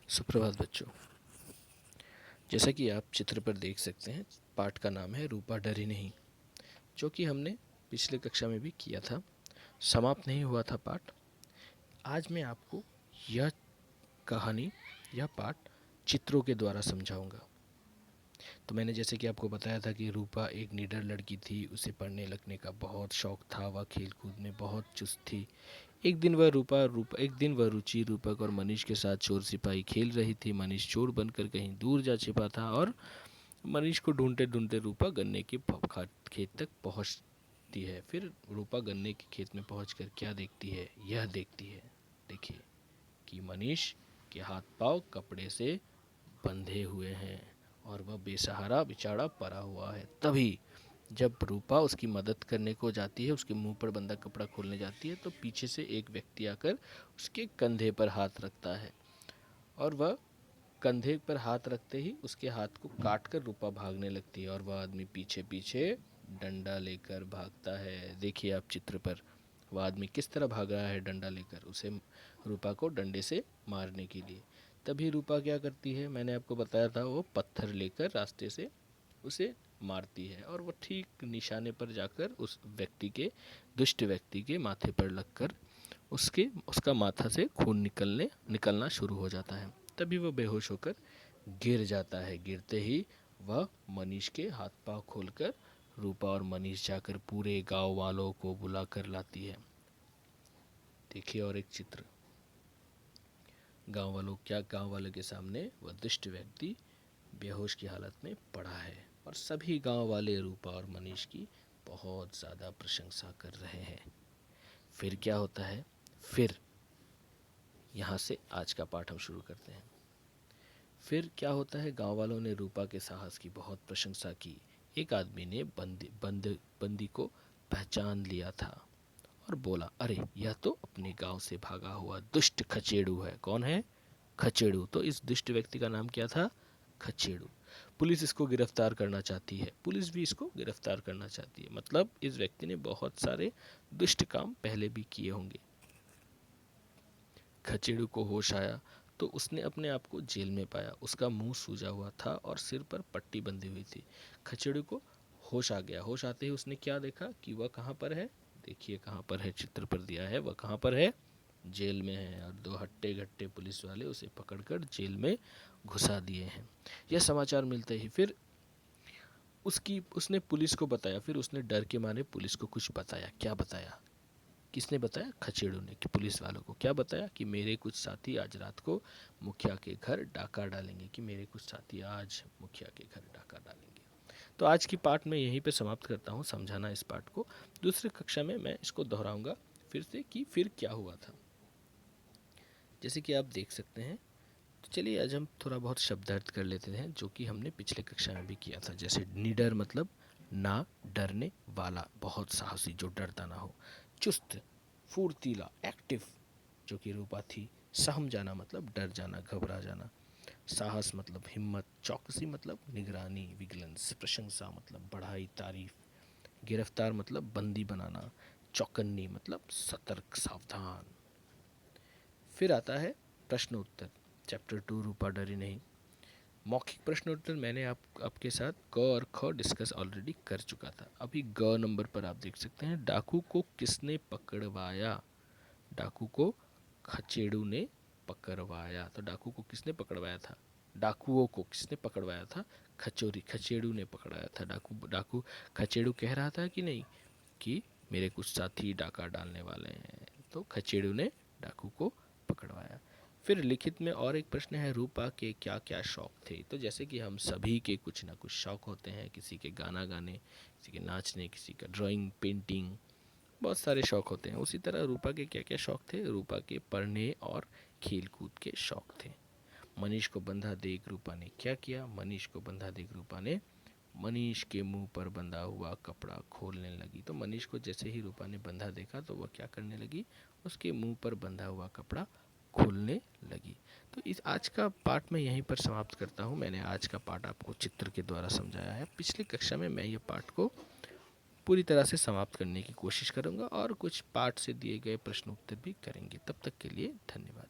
सुप्रभात बच्चों। जैसा कि आप चित्र पर देख सकते हैं, पाठ का नाम है रूपा डरी नहीं, जो कि हमने पिछले कक्षा में भी किया था। समाप्त नहीं हुआ था पाठ। आज मैं आपको यह कहानी, यह पाठ चित्रों के द्वारा समझाऊंगा। तो मैंने जैसे कि आपको बताया था कि रूपा एक निडर लड़की थी, उसे पढ़ने लिखने का बहुत शौक था, वह खेल कूद में बहुत चुस्त थी। एक दिन वह रुचि रूपक और मनीष के साथ चोर सिपाही खेल रही थी। मनीष चोर बनकर कहीं दूर जा छिपा था और मनीष को ढूंढते ढूंढते रूपा गन्ने के खेत तक पहुंचती है। फिर रूपा गन्ने के खेत में पहुंचकर क्या देखती है, यह देखती है। देखिए कि मनीष के हाथ पांव कपड़े से बंधे हुए हैं और वह बेसहारा बेचारा पड़ा हुआ है। तभी जब रूपा उसकी मदद करने को जाती है, उसके मुंह पर बंधा कपड़ा खोलने जाती है, तो पीछे से एक व्यक्ति आकर उसके कंधे पर हाथ रखता है और वह कंधे पर हाथ रखते ही उसके हाथ को काट कर रूपा भागने लगती है और वह आदमी पीछे पीछे डंडा लेकर भागता है। देखिए आप चित्र पर वह आदमी किस तरह भाग रहा है डंडा लेकर, उसे रूपा को डंडे से मारने के लिए। तभी रूपा क्या करती है, मैंने आपको बताया था, वो पत्थर लेकर रास्ते से उसे मारती है और वह ठीक निशाने पर जाकर उस दुष्ट व्यक्ति के माथे पर लगकर उसका माथा से खून निकलना शुरू हो जाता है। तभी वह बेहोश होकर गिर जाता है। गिरते ही वह मनीष के हाथ पांव खोलकर रूपा और मनीष जाकर पूरे गांव वालों को बुला कर लाती है। देखिए और एक चित्र, गांव वालों के सामने वह दुष्ट व्यक्ति बेहोश की हालत में पड़ा है और सभी गांव वाले रूपा और मनीष की बहुत ज़्यादा प्रशंसा कर रहे हैं। फिर क्या होता है, फिर यहाँ से आज का पाठ हम शुरू करते हैं। फिर क्या होता है, गांव वालों ने रूपा के साहस की बहुत प्रशंसा की। एक आदमी ने बंदी को पहचान लिया था और बोला, अरे यह तो अपने गांव से भागा हुआ दुष्ट खचेड़ू है। कौन है? खचेड़ू। तो इस दुष्ट व्यक्ति का नाम क्या था? खचेड़ू। पुलिस इसको गिरफ्तार करना चाहती है। पुलिस भी इसको गिरफ्तार करना चाहती है। मतलब इस व्यक्ति ने बहुत सारे दुष्ट काम पहले भी किए होंगे। खचेड़ू को होश आया तो उसने अपने आप को जेल में पाया। उसका मुंह सूजा हुआ था और सिर पर पट्टी बंधी हुई थी। खचेड़ू को होश आ गया। होश आते ही उसने क्या देखा कि वह कहाँ पर है। देखिए कहाँ पर है, चित्र पर दिया है, वह कहाँ पर है, जेल में है। और दो हट्टे घट्टे पुलिस वाले उसे पकड़कर जेल में घुसा दिए हैं। यह समाचार मिलते ही फिर उसने पुलिस को बताया। फिर उसने डर के मारे पुलिस को कुछ बताया। क्या बताया? किसने बताया? खचेड़ू ने। कि पुलिस वालों को क्या बताया कि मेरे कुछ साथी आज रात को मुखिया के घर डाका डालेंगे, कि मेरे कुछ साथी आज मुखिया के घर डाका डालेंगे। तो आज की पाठ में यहीं पे समाप्त करता हूँ, समझाना इस पाठ को। दूसरी कक्षा में मैं इसको दोहराऊंगा फिर से कि फिर क्या हुआ था। जैसे कि आप देख सकते हैं। तो चलिए आज हम थोड़ा बहुत शब्दार्थ कर लेते हैं, जो कि हमने पिछले कक्षा में भी किया था। जैसे निडर मतलब ना डरने वाला, बहुत साहसी, जो डरता ना हो। चुस्त, फुर्तीला, एक्टिव, जो कि रूपा थी। सहम जाना मतलब डर जाना, घबरा जाना। साहस मतलब हिम्मत। चौकसी मतलब निगरानी, विजिलेंस। प्रशंसा मतलब बढ़ाई, तारीफ। गिरफ्तार मतलब बंदी बनाना। चौकन्नी मतलब सतर्क, सावधान। फिर आता है प्रश्न उत्तर, चैप्टर 2 रूपा डरी नहीं। मौखिक प्रश्न उत्तर मैंने आपके साथ क और ख डिस्कस ऑलरेडी कर चुका था। अभी ग नंबर पर आप देख सकते हैं, डाकू को किसने पकड़वाया? डाकू को खचेड़ू ने पकड़वाया। तो डाकू को किसने पकड़वाया था? डाकुओं को किसने पकड़वाया था? खचेड़ू ने पकड़ाया था। डाकू खचेड़ू कह रहा था कि नहीं कि मेरे कुछ साथी डाका डालने वाले हैं, तो खचेड़ू ने डाकू को पकड़वाया। फिर लिखित में और एक प्रश्न है, रूपा के क्या क्या शौक थे? तो जैसे कि हम सभी के कुछ ना कुछ शौक होते हैं, किसी के गाना गाने, किसी के नाचने, किसी का ड्राइंग, पेंटिंग, बहुत सारे शौक होते हैं। उसी तरह रूपा के क्या क्या शौक थे? रूपा के पढ़ने और खेल कूद के शौक थे। मनीष को बंधा देख रूपा ने क्या किया? मनीष को बंधा देख रूपा ने मनीष के मुंह पर बंधा हुआ कपड़ा खोलने लगी। तो मनीष को जैसे ही रूपा ने बंधा देखा तो वह क्या करने लगी? उसके मुंह पर बंधा हुआ कपड़ा खोलने लगी। तो इस आज का पाठ मैं यहीं पर समाप्त करता हूँ। मैंने आज का पाठ आपको चित्र के द्वारा समझाया है। पिछली कक्षा में मैं ये पाठ को पूरी तरह से समाप्त करने की कोशिश करूँगा और कुछ पाठ से दिए गए प्रश्न उत्तर भी करेंगे। तब तक के लिए धन्यवाद।